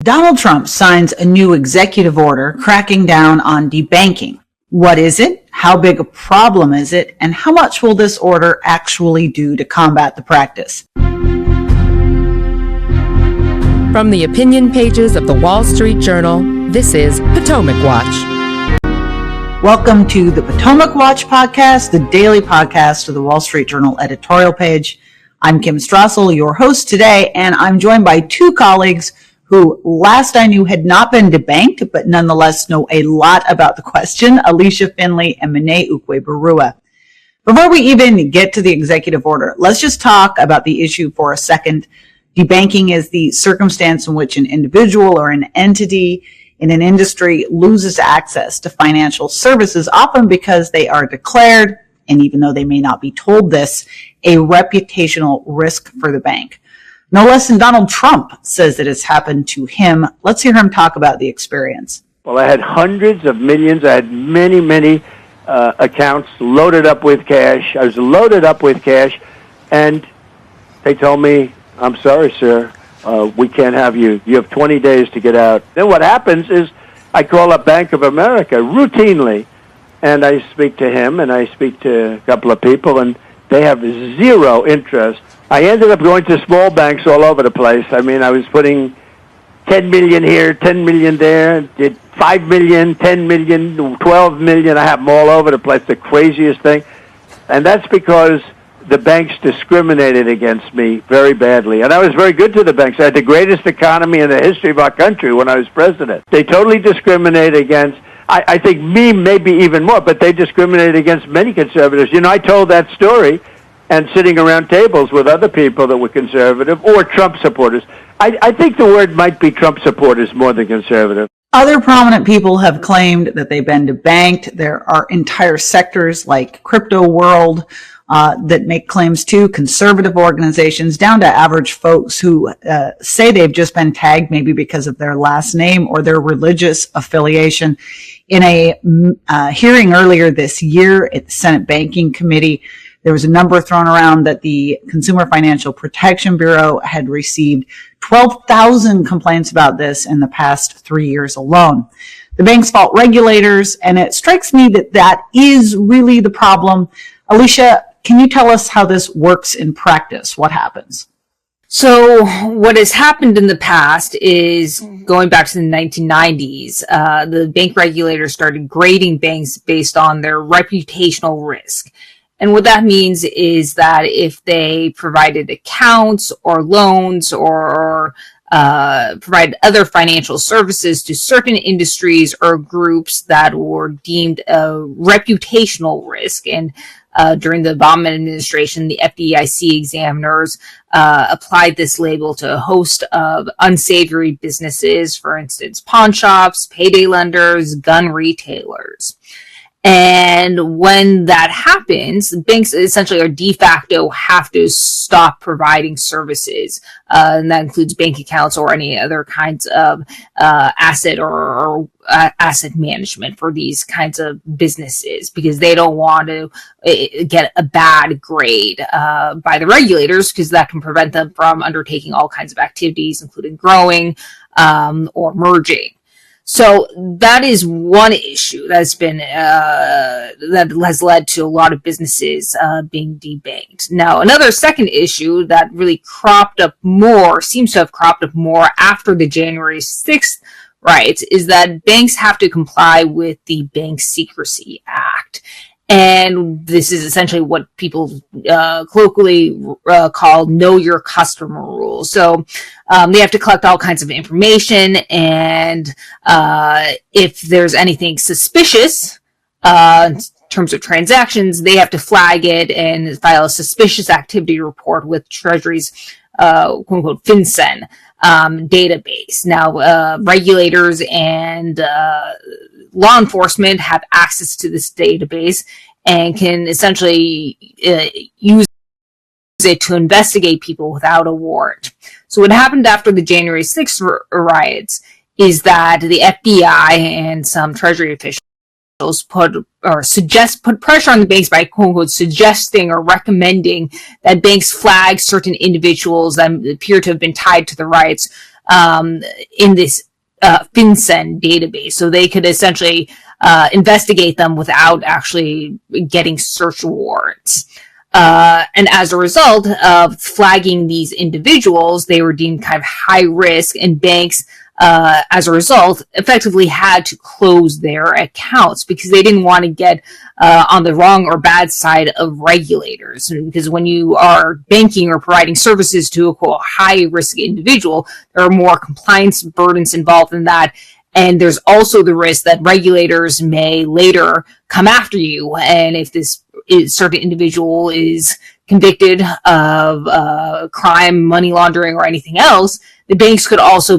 Donald Trump signs a new executive order cracking down on debanking. What is it? How big a problem is it? And how much will this order actually do to combat the practice? From the opinion pages of the Wall Street Journal, this is Potomac Watch. Welcome to the Potomac Watch podcast, the daily podcast of the Wall Street Journal editorial page. I'm Kim Strassel, your host today, and I'm joined by two colleagues who last I knew had not been debanked, but nonetheless know a lot about the question, Alicia Finley and Monet Ukwe-Barua. Before we even get to the executive order, let's just talk about the issue for a second. Debanking is the circumstance in which an individual or an entity in an industry loses access to financial services, often because they are declared, and even though they may not be told this, a reputational risk for the bank. No less than Donald Trump says that it's happened to him. Let's hear him talk about the experience. Well, I had hundreds of millions. I had many accounts loaded up with cash. I was loaded up with cash, and they told me, I'm sorry, sir, we can't have you. You have 20 days to get out. Then what happens is I call up Bank of America routinely, and I speak to him, and I speak to a couple of people, and they have zero interest. I ended up going to small banks all over the place. I mean, I was putting 10 million here, 10 million there, did 5 million, 10 million, 12 million. I have them all over the place, the craziest thing. And that's because the banks discriminated against me very badly. And I was very good to the banks. I had the greatest economy in the history of our country when I was president. They totally discriminated against, I think me maybe even more, but they discriminated against many conservatives. You know, I told that story and sitting around tables with other people that were conservative or Trump supporters. I think the word might be Trump supporters more than conservative. Other prominent people have claimed that they've been debanked. There are entire sectors like crypto world that make claims too, conservative organizations, down to average folks who say they've just been tagged maybe because of their last name or their religious affiliation. In a hearing earlier this year at the Senate Banking Committee, there was a number thrown around that the Consumer Financial Protection Bureau had received 12,000 complaints about this in the past 3 years alone. The banks fault regulators, and it strikes me that that is really the problem. Alicia, can you tell us how this works in practice? What happens? So what has happened in the past is, going back to the 1990s, the bank regulators started grading banks based on their reputational risk. And what that means is that if they provided accounts or loans or provided other financial services to certain industries or groups that were deemed a reputational risk, and during the Obama administration, the FDIC examiners applied this label to a host of unsavory businesses, for instance, pawn shops, payday lenders, gun retailers. And when that happens, banks essentially are de facto have to stop providing services. And that includes bank accounts or any other kinds of asset or asset management for these kinds of businesses, because they don't want to get a bad grade by the regulators, because that can prevent them from undertaking all kinds of activities, including growing or merging. So that is one issue that's been that has led to a lot of businesses being debanked. Now, another second issue that really seems to have cropped up more after the January 6th riots, is that banks have to comply with the Bank Secrecy Act. And this is essentially what people colloquially call know your customer rules. So they have to collect all kinds of information, and if there's anything suspicious in terms of transactions, they have to flag it and file a suspicious activity report with Treasury's quote unquote FinCEN database. Now, regulators and law enforcement have access to this database and can essentially use it to investigate people without a warrant. So what happened after the January 6th riots is that the FBI and some Treasury officials put put pressure on the banks by quote unquote suggesting or recommending that banks flag certain individuals that appear to have been tied to the riots in this FinCEN database, so they could essentially investigate them without actually getting search warrants. And as a result of flagging these individuals, they were deemed kind of high risk, and banks, as a result, effectively had to close their accounts because they didn't want to get on the wrong or bad side of regulators. Because when you are banking or providing services to a quote high risk individual, there are more compliance burdens involved in that. And there's also the risk that regulators may later come after you. And if this certain individual is convicted of crime, money laundering, or anything else, the banks could also